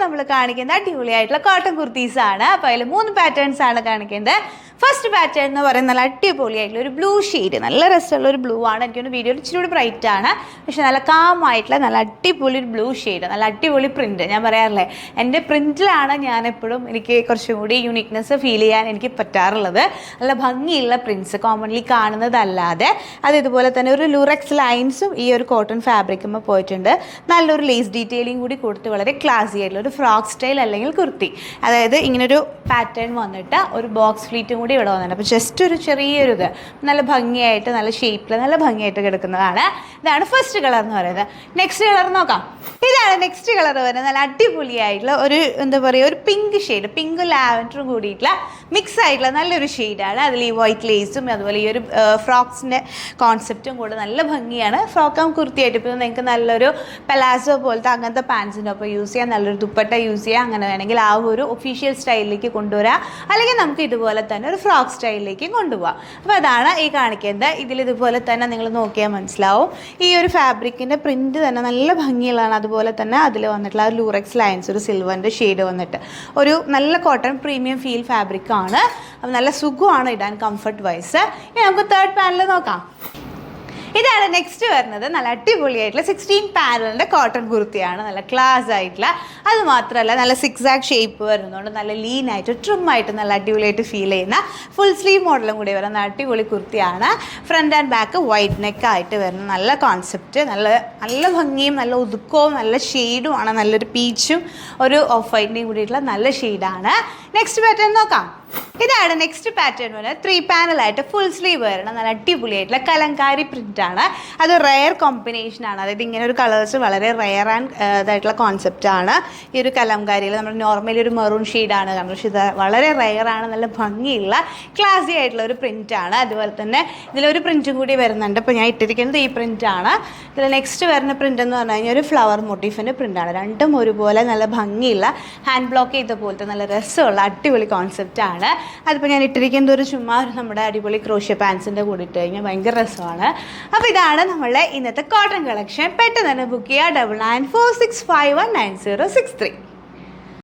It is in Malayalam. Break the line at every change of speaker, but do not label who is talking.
നമ്മൾ കാണിക്കുന്നത് അടിപൊളിയായിട്ടുള്ള കോട്ടൺ കുർത്തീസാണ്. അപ്പോൾ അതിൽ 3 പാറ്റേൺസ് ആണ് കാണിക്കുന്നത്. ഫസ്റ്റ് പാറ്റേൺ എന്ന് പറയുന്നത് നല്ല അടിപൊളിയായിട്ടുള്ള ഒരു ബ്ലൂ ഷെയ്ഡ്, നല്ല രസമുള്ള ഒരു ബ്ലൂ ആണ്. എനിക്കൊന്ന് വീഡിയോയിൽ ഇച്ചിരി കൂടി ബ്രൈറ്റ് ആണ്, പക്ഷെ നല്ല കാമായിട്ടുള്ള നല്ല അടിപൊളി ഒരു ബ്ലൂ ഷെയ്ഡ്, നല്ല അടിപൊളി പ്രിൻറ്റ്. ഞാൻ പറയാറില്ലേ, എൻ്റെ പ്രിൻറ്റിലാണ് ഞാൻ എപ്പോഴും എനിക്ക് കുറച്ചും കൂടി യൂണിക്നെസ് ഫീൽ ചെയ്യാൻ എനിക്ക് പറ്റാറുള്ളത്. നല്ല ഭംഗിയുള്ള പ്രിൻറ്റ്സ് കോമൺലി കാണുന്നതല്ലാതെ അത് ഇതുപോലെ തന്നെ ഒരു ലൂറക്സ് ലൈൻസും ഈ ഒരു കോട്ടൺ ഫാബ്രിക്കുമ്പോൾ പോയിട്ടുണ്ട്. നല്ലൊരു ലേസ് ഡീറ്റെയിലിംഗ് കൂടി കൊടുത്ത് വളരെ ക്ലാസി ആയിട്ടുള്ള ഒരു ഫ്രോക്ക് സ്റ്റൈൽ അല്ലെങ്കിൽ കുർത്തി, അതായത് ഇങ്ങനൊരു പാറ്റേൺ വന്നിട്ട് ഒരു ബോക്സ് ഫ്ലീറ്റും കൂടി ഇവിടെ വന്നിട്ടുണ്ട്. അപ്പോൾ ജസ്റ്റ് ഒരു ചെറിയൊരു ഇത് നല്ല ഭംഗിയായിട്ട് നല്ല ഷേപ്പിൽ നല്ല ഭംഗിയായിട്ട് കിടക്കുന്നതാണ്. ഇതാണ് ഫസ്റ്റ് കളർ എന്ന് പറയുന്നത്. നെക്സ്റ്റ് കളർ നോക്കാം. ഇതാണ് നെക്സ്റ്റ് കളർ വരുന്നത്. നല്ല അടിപൊളിയായിട്ടുള്ള ഒരു എന്താ പറയുക, ഒരു പിങ്ക് ഷെയ്ഡ്, പിങ്ക് ലാവൻഡറും കൂടിയിട്ടുള്ള മിക്സ് ആയിട്ടുള്ള നല്ലൊരു ഷെയ്ഡാണ്. അതിൽ ഈ വൈറ്റ് ലേസും അതുപോലെ ഈ ഒരു ഫ്രോക്സിൻ്റെ കോൺസെപ്റ്റും കൂടെ നല്ല ഭംഗിയാണ്. ഫ്രോക്കാം കുർത്തിയായിട്ട് ഇപ്പോൾ നിങ്ങൾക്ക് നല്ലൊരു പലാസോ പോലത്തെ അങ്ങനത്തെ പാൻസിൻ്റെ ഒപ്പം യൂസ് ചെയ്യാം, നല്ലൊരു ദുപ്പട്ട യൂസ് ചെയ്യാം. അങ്ങനെ വേണമെങ്കിൽ ആ ഒരു ഒഫീഷ്യൽ സ്റ്റൈലിലേക്ക് കൊണ്ടുവരാം, അല്ലെങ്കിൽ നമുക്ക് ഇതുപോലെ തന്നെ ഒരു ഫ്രോക്ക് സ്റ്റൈലിലേക്ക് കൊണ്ടുപോകാം. അപ്പോൾ അതാണ് ഈ കാണിക്കുന്നത്. ഇതിലിതുപോലെ തന്നെ നിങ്ങൾ നോക്കിയാൽ മനസ്സിലാവും, ഈ ഒരു ഫാബ്രിക്കിൻ്റെ പ്രിൻറ്റ് തന്നെ നല്ല ഭംഗിയുള്ളതാണ്. അതുപോലെ തന്നെ അതിൽ വന്നിട്ടുള്ള ആ ലൂറക്സ് ലൈൻസ്, ഒരു സിൽവറിൻ്റെ ഷെയ്ഡ് വന്നിട്ട് ഒരു നല്ല കോട്ടൺ പ്രീമിയം ഫീൽ ഫാബ്രിക്കാണ്. അപ്പോൾ നല്ല സുഖമാണ് ഇടാൻ, കംഫർട്ട് വൈസ്. ഇനി നമുക്ക് തേർഡ് പാനൽ നോക്കാം. ഇതാണ് നെക്സ്റ്റ് വരുന്നത്. നല്ല അടിപൊളിയായിട്ടുള്ള 16 പാനലിൻ്റെ കോട്ടൺ കുർത്തിയാണ്. നല്ല ക്ലാസ് ആയിട്ടുള്ള, അത് മാത്രമല്ല നല്ല സിക്സാക് ഷേപ്പ് വരുന്നതുകൊണ്ട് നല്ല ലീനായിട്ട് ട്രിമ്മായിട്ട് നല്ല അടിപൊളിയായിട്ട് ഫീൽ ചെയ്യുന്ന ഫുൾ സ്ലീവ് മോഡലും കൂടി വരുന്ന അടിപൊളി കുർത്തിയാണ്. ഫ്രണ്ട് ആൻഡ് ബാക്ക് വൈഡ് നെക്കായിട്ട് വരുന്ന നല്ല കോൺസെപ്റ്റ്, നല്ല ഭംഗിയും നല്ല ഒതുക്കവും നല്ല ഷെയ്ഡുമാണ്. നല്ലൊരു പീച്ചും ഒരു ഓഫ് വൈറ്റിൻ്റെയും കൂടിയിട്ടുള്ള നല്ല ഷെയ്ഡാണ്. നെക്സ്റ്റ് പാറ്റേൺ നോക്കാം. ഇതാണ് നെക്സ്റ്റ് പാറ്റേൺ വരുന്നത്. 3 പാനലായിട്ട് ഫുൾ സ്ലീവ് വരണം, നല്ല അടിപൊളിയായിട്ടുള്ള കലങ്കാരി പ്രിൻ്റാണ്. അത് റെയർ കോമ്പിനേഷനാണ്, അതായത് ഇങ്ങനെ ഒരു കളേഴ്സ് വളരെ റെയർ ആൻഡ് ഇതായിട്ടുള്ള കോൺസെപ്റ്റാണ്. ഈ ഒരു കലങ്കാരിയിൽ നമ്മൾ നോർമലി ഒരു മെറൂൺ ഷെയ്ഡാണ് കാണുന്നത്, പക്ഷേ ഇത് വളരെ റെയറാണ്. നല്ല ഭംഗിയുള്ള ക്ലാസി ആയിട്ടുള്ള ഒരു പ്രിൻ്റാണ്. അതുപോലെ തന്നെ ഇതിലൊരു പ്രിൻറ്റും കൂടി വരുന്നുണ്ട്. ഇപ്പോൾ ഞാൻ ഇട്ടിരിക്കുന്നത് ഈ പ്രിൻ്റാണ്. ഇതിൽ നെക്സ്റ്റ് വരുന്ന പ്രിൻ്റ് എന്ന് പറഞ്ഞു കഴിഞ്ഞാൽ ഒരു ഫ്ലവർ മോട്ടീഫിൻ്റെ പ്രിൻ്റാണ്. രണ്ടും ഒരുപോലെ നല്ല ഭംഗിയുള്ള ഹാൻഡ് ബ്ലോക്ക് ചെയ്ത പോലത്തെ നല്ല രസമുള്ള അടിപൊളി കോൺസെപ്റ്റാണ്. അതിപ്പോൾ ഞാൻ ഇട്ടിരിക്കുന്നത് ഒരു ചുമ്മാ നമ്മുടെ അടിപൊളി ക്രോഷ്യ പാൻസിൻ്റെ കൂടി ഇട്ട് കഴിഞ്ഞാൽ ഭയങ്കര രസമാണ്. അപ്പോൾ ഇതാണ് നമ്മളുടെ ഇന്നത്തെ കോട്ടൺ കളക്ഷൻ. പെട്ടെന്ന് തന്നെ ബുക്ക് ചെയ്യുക. 9946519063.